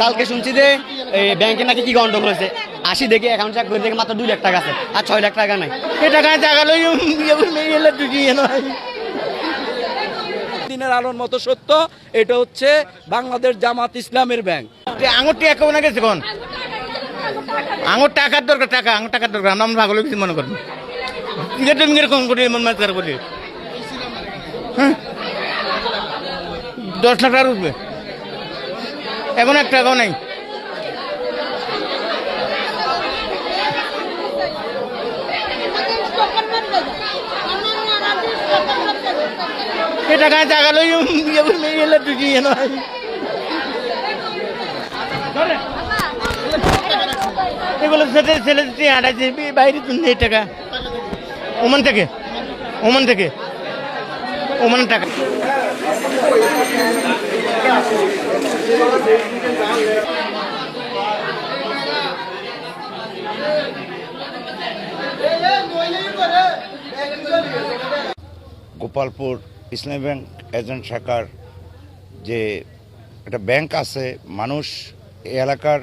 কালকে শুনছি যে ব্যাংকে নাকি কি গন্ডগোল হয়েছে, আসি দেখি অ্যাকাউন্ট চেক করে দেখি মাত্র 2 লাখ টাকা আছে আর 6 লাখ টাকা নাই। এই টাকা টাকা লই দিনের আলোর মতো সত্য, এটা হচ্ছে বাংলাদেশ জামাত ইসলামের ব্যাংক। আঙুরটি একেও না গেছে কোন আঙুর টাকার দরকার, টাকা আঙুর টাকার দরকার, আমরা ভাগলে কিছু মনে করবো কম করি মন মাছ করি। হ্যাঁ 10 লাখ টাকা উঠবে, এখন 1 টাকাও নাই। টাকা টাকা লই এগুলো ছেলে হাঁটাইছে বাইরে এই টাকা ওমান থেকে ওমানের টাকা। গোপালপুর ইসলামী ব্যাংক এজেন্ট শাখার যে একটা ব্যাংক আছে, মানুষ এই এলাকার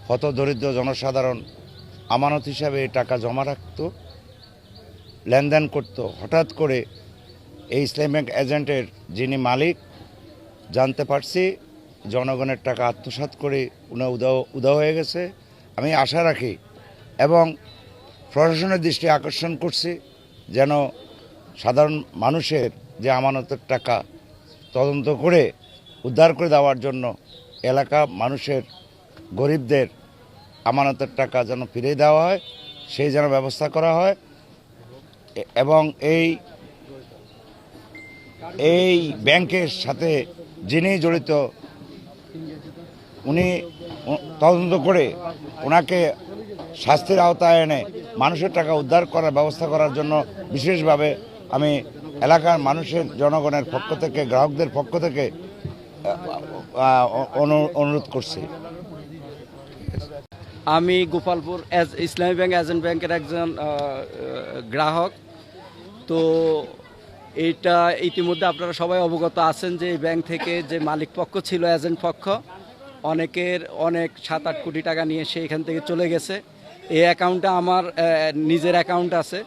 হত দরিদ্র জনসাধারণ আমানত হিসাবে টাকা জমা রাখত, লেনদেন করত। হঠাৎ করে এই ইসলামী ব্যাংক এজেন্টের যিনি মালিক জানতে পারছি জনগণের টাকা আত্মসাৎ করে উধাও হয়ে গেছে। আমি আশা রাখি এবং প্রশাসনের দৃষ্টি আকর্ষণ করছি যেন সাধারণ মানুষের যে আমানতের টাকা তদন্ত করে উদ্ধার করে দেওয়ার জন্য এলাকা মানুষের গরিবদের আমানতের টাকা যেন ফিরিয়ে দেওয়া হয়, সেই যেন ব্যবস্থা করা হয়। এবং এই ব্যাংকের সাথে যিনি জড়িত উনি তদন্ত করে ওনাকে শাস্তির আওতায় এনে মানুষের টাকা উদ্ধার করার ব্যবস্থা করার জন্য বিশেষভাবে আমি এলাকার মানুষের জনগণের পক্ষ থেকে, গ্রাহকদের পক্ষ থেকে অনুরোধ করছি। আমি গোপালপুর ইসলামী ব্যাংক এজেন্ট ব্যাংকের একজন গ্রাহক। তো এইটা ইতিমধ্যে আপনারা সবাই অবগত আছেন যে এই ব্যাংক থেকে যে মালিক পক্ষ ছিল, এজেন্ট পক্ষ, অনেক 7-8 কোটি টাকা নিয়ে সে এখান থেকে চলে গেছে। এই অ্যাকাউন্টে আমার নিজের অ্যাকাউন্ট আছে,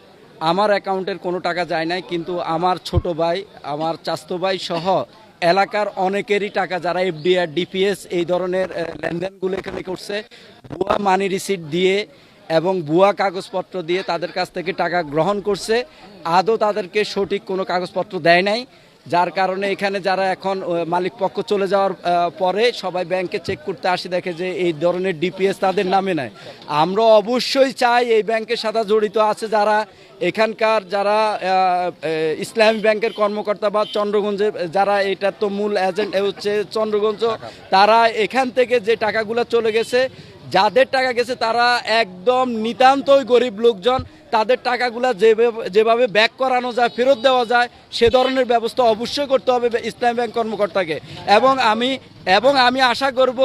আমার অ্যাকাউন্টের কোনো টাকা যায় নাই, কিন্তু আমার ছোট ভাই, আমার চাচতো ভাই সহ এলাকার অনেকেরই টাকা, যারা এফডিআর, ডিপিএস এই ধরনের লেনদেনগুলো এখানে করছে, ভুয়া মানি রিসিট দিয়ে এবং ভুয়া কাগজপত্র দিয়ে তাদের কাছ থেকে টাকা গ্রহণ করছে। আদৌ তাদেরকে সঠিক কোনো কাগজপত্র দেয় নাই, যার কারণে এখানে যারা এখন মালিক পক্ষ চলে যাওয়ার পরে সবাই ব্যাংকে চেক করতে আসি, দেখে যে এই ধরনের ডিপিএস তাদের নামে নাই। আমরা অবশ্যই চাই এই ব্যাংকের সাথে জড়িত আছে যারা এখানকার, যারা ইসলামী ব্যাংকের কর্মকর্তা বা চন্দ্রগঞ্জের যারা, এটা তো মূল এজেন্ট হচ্ছে চন্দ্রগঞ্জ, তারা এখান থেকে যে টাকাগুলো চলে গেছে, যাদের টাকা গেছে তারা একদম নিতান্তই গরিব লোকজন, তাদের টাকাগুলো যেভাবে ব্যাক করানো যায়, ফেরত দেওয়া যায়, সে ধরনের ব্যবস্থা অবশ্যই করতে হবে ইসলামী ব্যাংক কর্মকর্তাকে। এবং আমি আশা করব,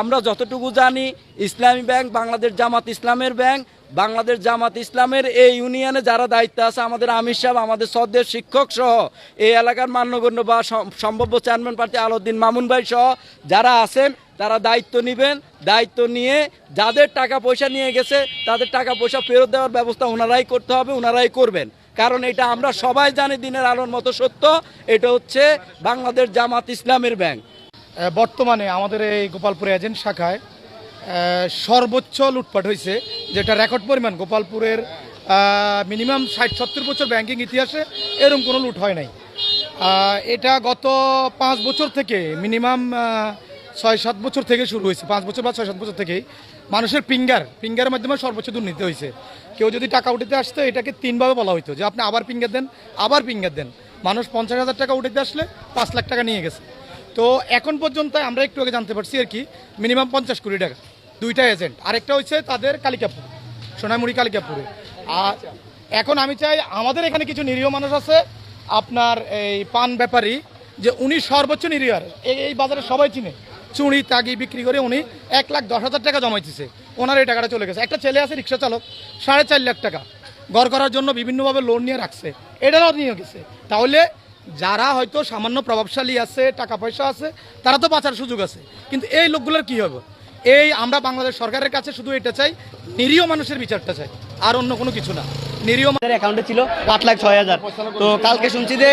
আমরা যতটুকু জানি ইসলামী ব্যাংক বাংলাদেশ জামাত ইসলামের ব্যাংক, বাংলাদেশ জামাত ইসলামের এই ইউনিয়নে যারা দায়িত্ব আছে, আমাদের আমির সাহেব, আমাদের শ্রদ্ধেয় শিক্ষক সহ এই এলাকার মান্যগণ্য বা সম্ভাব্য চেয়ারম্যান প্রার্থী আলাউদ্দিন মামুন ভাই সহ যারা আছেন, তারা দায়িত্ব নেবেন। দায়িত্ব নিয়ে যাদের টাকা পয়সা নিয়ে গেছে তাদের টাকা পয়সা ফেরত দেওয়ার ব্যবস্থা ওনারাই করতে হবে, ওনারাই করবেন। কারণ এটা আমরা সবাই জানি দিনের আলোর মতো সত্য, এটা হচ্ছে বাংলাদেশ জামাত ইসলামের ব্যাংক। বর্তমানে আমাদের এই গোপালপুর এজেন্ট শাখায় সর্বোচ্চ লুটপাট হয়েছে, যেটা রেকর্ড পরিমাণ। গোপালপুরের মিনিমাম 60-70 বছর ব্যাংকিং ইতিহাসে এরকম কোনো লুট হয় নাই। এটা গত 5 বছর থেকে, মিনিমাম 6-7 বছর থেকে শুরু হয়েছে। 5 বছর বা 6-7 বছর থেকেই মানুষের ফিঙ্গারের মাধ্যমে সর্বোচ্চ দুর্নীতি হয়েছে। কেউ যদি টাকা উঠাতে আসতো, এটাকে 3 ভাবে বলা হতো যে আপনি আবার ফিঙ্গার দেন। মানুষ 50,000 টাকা উঠাতে আসলে 5 লাখ টাকা নিয়ে গেছে। তো এখন পর্যন্ত আমরা একটু আগে জানতে পারছি আর কি, মিনিমাম 50 কোটি টাকা, 2টা এজেন্ট। আরেকটা হচ্ছে তাদের কালিকাপুর, সোনামুড়ি কালিকাপুরে। আর এখন আমি চাই, আমাদের এখানে কিছু নিরীহ মানুষ আছে, আপনার এই পান ব্যাপারী, যে উনি সর্বোচ্চ নিরীহ, এই বাজারে সবাই চিনে, চুড়ি তাগি বিক্রি করে উনি 1,10,000 টাকা জমাইতেছে, ওনার এই টাকাটা চলে গেছে। একটা ছেলে আছে রিক্সা চালক, 4.5 লাখ টাকা ঘর করার জন্য বিভিন্নভাবে লোন নিয়ে রাখছে, এটারও নিয়ে গেছে। তাহলে যারা হয়তো সামান্য প্রভাবশালী আছে, টাকা পয়সা আছে, তারা তো বাঁচার সুযোগ আছে, কিন্তু এই লোকগুলোর কি হবে? আমরা বাংলাদেশ সরকারের কাছে শুধু এটা চাই, নিরীহ মানুষের বিচারটা চাই, আর অন্য কোনো কিছু না। নিরীহ আমাদের অ্যাকাউন্টে ছিল 8,06,000। তো কালকে শুনছি যে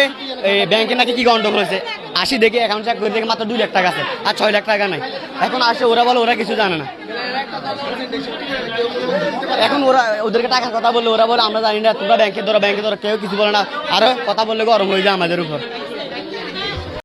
ব্যাংকে নাকি কি গন্ডগোল হয়েছে। আসি দেখি অ্যাকাউন্ট চেক করে দেখি মাত্র 2 লাখ টাকা আছে, আর 6 লাখ টাকা নাই। এখন আসে ওরা বলে ওরা কিছু জানে না। এখন ওদেরকে টাকার কথা বললে ওরা বলে আমরা জানি না, তোমরা ব্যাংকে ধরো, কেউ কিছু বলে না, আরো কথা বললে গরম হয়ে যায় আমাদের উপর।